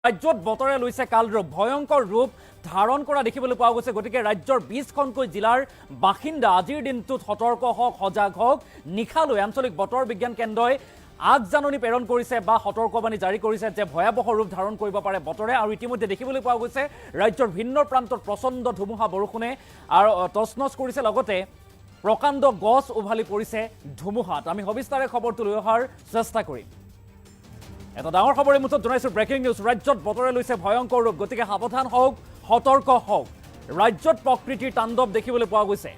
ৰাজ্যত বতৰে লৈছে কালৰূপ ভয়ংকৰ ৰূপ ধাৰণ কৰা দেখিবলৈ পোৱা গৈছে গতিকে ৰাজ্যৰ 20খনকৈ জিলাৰ বাসিন্দা আজিৰ দিনটোত সতৰ্ক হওক সজাগ হওক নিশালৈ আঞ্চলিক বতৰ বিজ্ঞান কেন্দ্ৰই আগজাননী প্ৰেৰণ কৰিছে বা সতৰ্কবাণী জাৰি কৰিছে যে ভয়াবহ ৰূপ ধাৰণ কৰিব পাৰে বতৰে আৰু ইতিমধ্যে দেখিবলৈ পোৱা গৈছে ৰাজ্যৰ ভিন্ন প্ৰান্তত প্ৰচণ্ড ধুমুহা বৰষুণে আৰু তছনছ কৰিছে লগতে প্ৰকাণ্ড গছ উভালি পৰিছে ধুমুহাত আমি সবিস্তাৰে খবৰটো লৈ অহাৰ চেষ্টা কৰিম এটা ডাঙৰ খবৰ এই মুহূৰ্তত জনাইছো ব্ৰেকিং নিউজ ৰাজ্যত বতৰে লৈছে ভয়ংকৰ ৰূপ গতিকে সাৱধান হওক সতৰ্ক হওক ৰাজ্যত প্ৰকৃতিৰ তাণ্ডৱ দেখিবলৈ পোৱা গৈছে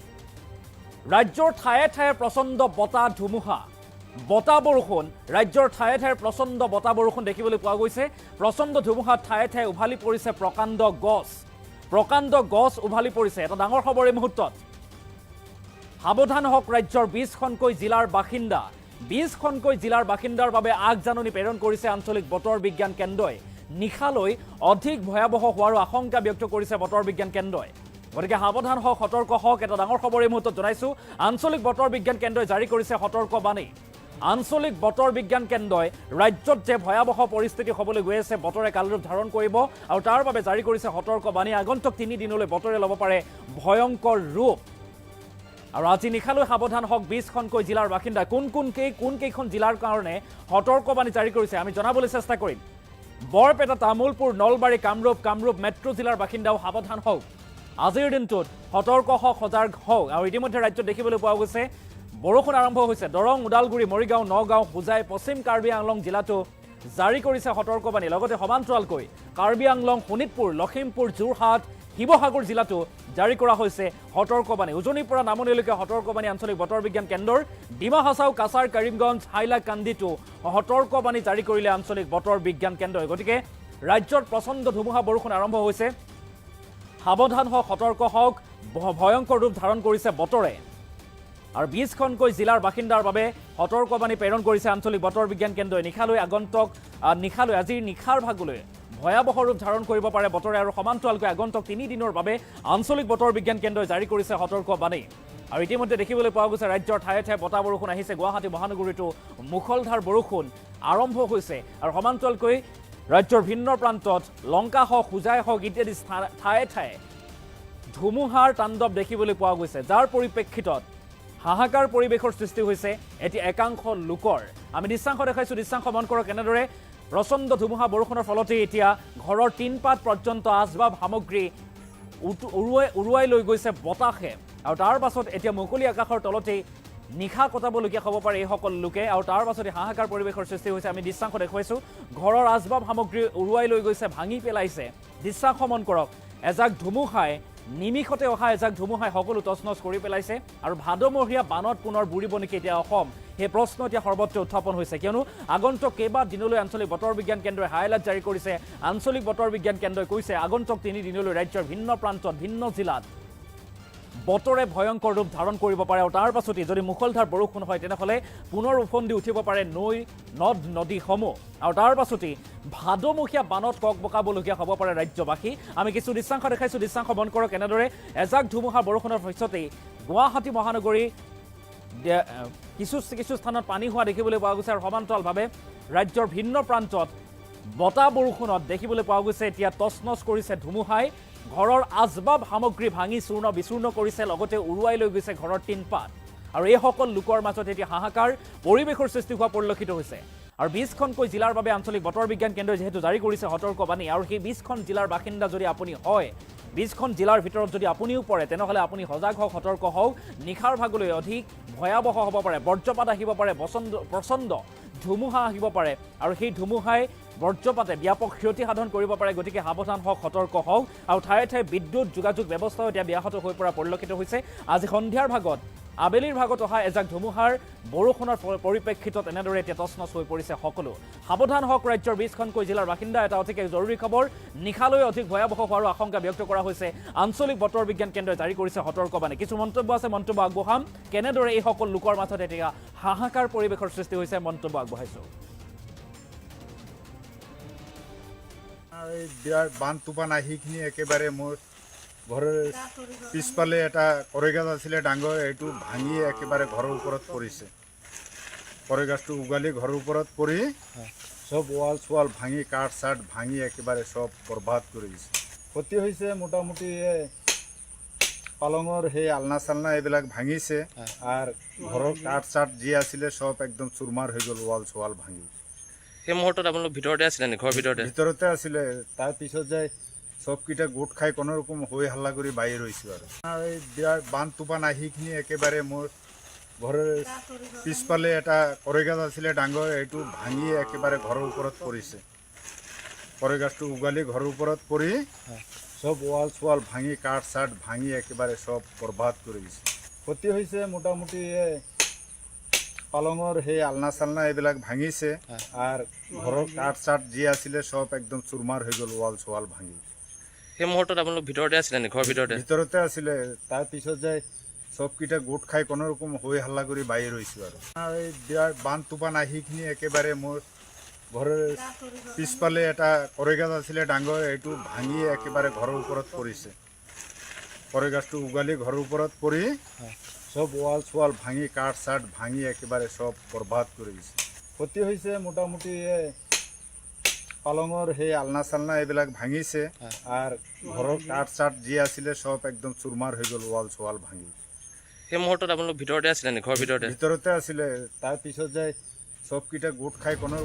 ৰাজ্যৰ ঠায়ে ঠায়ে প্ৰচণ্ড বতাহ ধুমুহা বতাহ বৰষুণ ৰাজ্যৰ ঠায়ে ঠায়ে প্ৰচণ্ড বতাহ বৰষুণ দেখিবলৈ পোৱা গৈছে প্ৰচণ্ড ধুমুহাত ঠায়ে ঠায়ে উভালি পৰিছে প্ৰকাণ্ড গছ উভালি পৰিছে এটা ডাঙৰ খবৰ এই মুহূৰ্তত সাৱধান হওক ৰাজ্যৰ 20খনকৈ জিলাৰ বাসিন্দা 20খনকৈ জিলাৰ বাসিন্দাৰ বাবে আগজাননী প্ৰেৰণ কৰিছে আঞ্চলিক বতৰ বিজ্ঞান কেন্দ্ৰই নিশালৈ অধিক ভয়াবহ হোৱাৰ আশংকা ব্যক্ত কৰিছে বতৰ বিজ্ঞান কেন্দ্ৰই গতিকে সাৱধান হওক সতৰ্ক হওক এটা ডাঙৰ খবৰ এই মুহূৰ্তত জনাইছো আঞ্চলিক বতৰ বিজ্ঞান কেন্দ্ৰই জাৰি কৰিছে সতৰ্কবাণী আঞ্চলিক বতৰ বিজ্ঞান কেন্দ্ৰই ৰাজ্যত যে ভয়াবহ পৰিস্থিতি হ'বলৈ গৈ আছে বতৰে কালৰূপ ধাৰণ কৰিব আৰু তাৰ বাবে জাৰি কৰিছে সতৰ্কবাণী আগন্তুক 3 দিনলৈ বতৰে ল'ব পাৰে ভয়ংকৰ ৰূপ আৰু আজি নিশালৈ সাৱধান হওক 20খনকৈ জিলাৰ বাসিন্দা কোন কেইখন জিলাৰ কাৰণে সতৰ্কবাণী জাৰি কৰিছে আমি জনাবলৈ চেষ্টা কৰিম বৰপেটা তামুলপুৰ নলবাৰী কামৰূপ মেট্ৰ' জিলাৰ বাসিন্দাও সাৱধান হওক আজিৰ দিনটোত সতৰ্ক হওক সজাগ হওক আৰু ইতিমধ্যে ৰাজ্যত দেখিবলৈ পোৱা গৈছে বৰষুণ আৰম্ভ হৈছে দৰং ওদালগুৰি মৰিগাঁও নগাঁও হোজাই পশ্চিম কাৰ্বি আংলং জিলাতো জাৰি কৰিছে সতৰ্কবাণী লগতে সমান্তৰালকৈ কাৰ্বি আংলং শোণিতপুৰ লখিমপুৰ যোৰহাট শিৱসাগৰ জিলাতো জাৰি কৰা হৈছে সতৰ্কবাণী উজনিৰ পৰা নামনিলৈকে সতৰ্কবাণী আঞ্চলিক বতৰ বিজ্ঞান কেন্দ্ৰৰ ডিমা হাছাও কাছাৰ কৰিমগঞ্জ হাইলাকান্দিতো সতৰ্কবাণী জাৰি কৰিলে আঞ্চলিক বতৰ বিজ্ঞান কেন্দ্ৰই গতিকে ৰাজ্যৰ প্ৰচণ্ড ধুমুহা বৰষুণ আৰম্ভ হৈছে সাৱধান হওক সতৰ্ক হওক ভয়ংকৰ ৰূপ ধাৰণ কৰিছে বতৰে আৰু 20খনকৈ জিলাৰ বাসিন্দাৰ বাবে সতৰ্কবাণী প্ৰেৰণ কৰিছে আঞ্চলিক বতৰ বিজ্ঞান কেন্দ্ৰই নিশালৈ আজিৰ নিশাৰ ভাগলৈ ভয়াবহ ৰূপ ধাৰণ কৰিব পাৰে বতৰে আৰু সমান্তৰালকৈ আগন্তুক 3 দিনৰ বাবে আঞ্চলিক বতৰ বিজ্ঞান কেন্দ্ৰই জাৰি কৰিছে সতৰ্কবাণী আৰু ইতিমধ্যে দেখিবলৈ পোৱা গৈছে ৰাজ্যৰ ঠায়ে ঠায়ে বতাহ বৰষুণ আহিছে গুৱাহাটী মহানগৰীতো মুখলধাৰ বৰষুণ আৰম্ভ হৈছে আৰু সমান্তৰালকৈ ৰাজ্যৰ ভিন্ন প্ৰান্তত লংকা হওক হোজাই হওক ইত্যাদি ঠায়ে ঠায়ে ধুমুহাৰ তাণ্ডৱ দেখিবলৈ পোৱা গৈছে যাৰ পৰিপ্ৰেক্ষিতত হাহাকাৰ পৰিৱেশৰ সৃষ্টি হৈছে এতিয়া একাংশ লোকৰ আমি দৃশ্যাংশ দেখাইছো দৃশ্যাংশ মন কৰক কেনেদৰে প্ৰচণ্ড ধুমুহা বৰষুণৰ ফলতে এতিয়া ঘৰৰ টিনপাত পৰ্যন্ত আচবাব সামগ্ৰী উৰুৱাই লৈ গৈছে বতাহে আৰু তাৰ পাছত এতিয়া মুকলি আকাশৰ তলতেই নিশা কটাবলগীয়া হ'ব পাৰে এইসকল লোকে আৰু তাৰ পাছতে হাহাকাৰ পৰিৱেশৰ সৃষ্টি হৈছে আমি দৃশ্যাংশ দেখুৱাইছো ঘৰৰ আচবাব সামগ্ৰী উৰুৱাই লৈ গৈছে ভাঙি পেলাইছে দৃশ্যাংশ মন কৰক এজাক ধুমুহাই নিমিষতে অহা এজাক ধুমুহাই সকলো তছনছ কৰি পেলাইছে আৰু ভাদমহীয়া বানত পুনৰ বুৰিব নেকি এতিয়া অসম সেই প্ৰশ্ন এতিয়া সৰ্বত্ৰ উত্থাপন হৈছে কিয়নো আগন্তুক কেইবা দিনলৈ আঞ্চলিক বতৰ বিজ্ঞান কেন্দ্ৰই হাইলাইট জাৰি কৰিছে আঞ্চলিক বতৰ বিজ্ঞান কেন্দ্ৰই কৈছে আগন্তুক 3 দিনলৈ ৰাজ্যৰ ভিন্ন প্ৰান্তত ভিন্ন জিলাত বতৰে ভয়ংকৰ ৰূপ ধাৰণ কৰিব পাৰে আৰু তাৰ পাছতে যদি মুখলধাৰ বৰষুণ হয় তেনেহ'লে পুনৰ উফন্দি উঠিব পাৰে নদ নদীসমূহ আৰু তাৰ পাছতে ভাদমহীয়া বানত কক বকাবলগীয়া হ'ব পাৰে ৰাজ্যবাসী আমি কিছু দৃশ্যাংশ দেখাইছো দৃশ্যাংশ মন কৰক এনেদৰে এজাক ধুমুহা বৰষুণৰ পিছতেই গুৱাহাটী মহানগৰী কিছু স্থানত পানী হোৱা দেখিবলৈ পোৱা গৈছে আৰু সমান্তৰালভাৱে ৰাজ্যৰ ভিন্ন প্ৰান্তত বতাহ বৰষুণত দেখিবলৈ পোৱা গৈছে এতিয়া তছনছ কৰিছে ধুমুহাই ঘৰৰ আচবাব সামগ্ৰী ভাঙি চূৰ্ণ বিচূৰ্ণ কৰিছে লগতে উৰুৱাই লৈ গৈছে ঘৰৰ টিনপাত আৰু এইসকল লোকৰ মাজত এতিয়া হাহাকাৰ পৰিৱেশৰ সৃষ্টি হোৱা পৰিলক্ষিত হৈছে আৰু 20খনকৈ জিলাৰ বাবে আঞ্চলিক বতৰ বিজ্ঞান কেন্দ্ৰই যেহেতু জাৰি কৰিছে সতৰ্কবাণী আৰু সেই 20খন জিলাৰ বাসিন্দা যদি আপুনি হয় 20খন জিলাৰ ভিতৰত যদি আপুনিও পৰে তেনেহ'লে আপুনি সজাগ হওক সতৰ্ক হওক নিশাৰ ভাগলৈ অধিক ভয়াবহ হ'ব পাৰে বজ্ৰপাত আহিব পাৰে প্ৰচণ্ড ধুমুহা আহিব পাৰে আৰু সেই ধুমুহাই বজ্ৰপাতে ব্যাপক ক্ষতি সাধন কৰিব পাৰে গতিকে সাৱধান হওক সতৰ্ক হওক আৰু ঠায়ে ঠায়ে বিদ্যুৎ যোগাযোগ ব্যৱস্থাও এতিয়া ব্যাহত হৈ পৰা পৰিলক্ষিত হৈছে আজি সন্ধিয়াৰ ভাগত আবেলিৰ ভাগত অহা এজাক ধুমুহাৰ বৰষুণৰ পৰিপ্ৰেক্ষিতত এনেদৰে এতিয়া তছনছ হৈ পৰিছে সকলো সাৱধান হওক ৰাজ্যৰ 20খনকৈ জিলাৰ বাসিন্দা এটা অতিকে জৰুৰী খবৰ নিশালৈ অধিক ভয়াবহ হোৱাৰ আশংকা ব্যক্ত কৰা হৈছে আঞ্চলিক বতৰ বিজ্ঞান কেন্দ্ৰই জাৰি কৰিছে সতৰ্কবাণী কিছু মন্তব্য আছে মন্তব্য আগবঢ়াম কেনেদৰে এইসকল লোকৰ মাজত এতিয়া হাহাকাৰ পৰিৱেশৰ সৃষ্টি হৈছে মন্তব্য আগবঢ়াইছো বিৰাট বান তুফান আহিখিনি একেবাৰে মোৰ ঘৰৰ পিছফালে এটা কৰেগাছ আছিলে ডাঙৰ এইটো ভাঙি একেবাৰে ঘৰৰ ওপৰত পৰিছে পরে গাছটো উগালি ঘরের উপরত পড়ি সব ওয়াল সোয়াল ভাঙি কাঠ সাঠ ভাঙি একেবারে সব বরবাদ করে দিছে। ক্ষতি হয়েছে মোটামুটি পালঙর সেই আলনা চালনা এইবিলাক ভাঙিছে আর ঘরের কাঠ চাঠ যি আছিলে সব একদম চুরমার হয়ে গেল ওয়াল সোয়াল ভাঙি। সেই মুহূৰ্তত আপোনালোক ভিতৰতে আছিলে নি? ঘৰৰ ভিতৰতে ভিতরতে আছিলে, তার পিছত যাই সবকিটা গোট খাই কোনো রকম হই হাল্লা করে বাইরে রয়েছে। আর এই বিরাট বান তুফান আহিখিনি একেবারে মোর ঘরের পিছফালে এটা করে গাছ আছিলে ডাঙর, এইটো ভাঙি একেবারে ঘরের উপরত পড়িছে। করে গাছটো উগালি ঘরের উপরত পড়ি সব ওয়াল সোয়াল ভাঙি কাঠ চাঠ ভাঙি একেবারে সব বরবাদ করে দিছে। ক্ষতি হয়েছে মোটামুটি পালঙর সেই আলনা চালনা এইবিলাক ভাঙিছে আর ঘরের কাঠ চাঠ যি আছিলে সব একদম চুরমার হয়ে গেল ওয়াল সোয়াল ভাঙি। সেই মুহূৰ্তত আপোনালোক ভিতৰতে আছিলে নি? ঘৰৰ ভিতৰতে ভিতরতে আছিলে, তার পিছত যাই সবকিটা গোট খাই কোনো রকম হই হাল্লা করে বাইরে রয়েছে। আর এই বিরাট বান তুফান আহিখিনি একেবারে মোর ঘরের পিছফালে এটা করে গাছ আছিলে ডাঙর, এইটো ভাঙি একেবারে ঘরের উপরত পড়িছে। করে গাছটো উগালি ঘরের উপরত পড়ি সব ওয়াল সোয়াল ভাঙি কাঠ চাঠ ভাঙি একেবারে সব বরবাদ করে দিছে। ক্ষতি হয়েছে মোটামুটি পালঙর সেই আলনা চালনা এইবিলাক ভাঙিছে আর ঘরের কাঠ চাঠ যি আছিলে সব একদম চুরমার হয়ে গেল ওয়াল সোয়াল ভাঙি। সেই মুহূৰ্তত আপোনালোক ভিতৰতে আছিলে নি? ঘৰৰ ভিতৰতে ভিতৰতে আছিলে, তাৰ পিছত যাই সবকিটা গোট খাই কোনো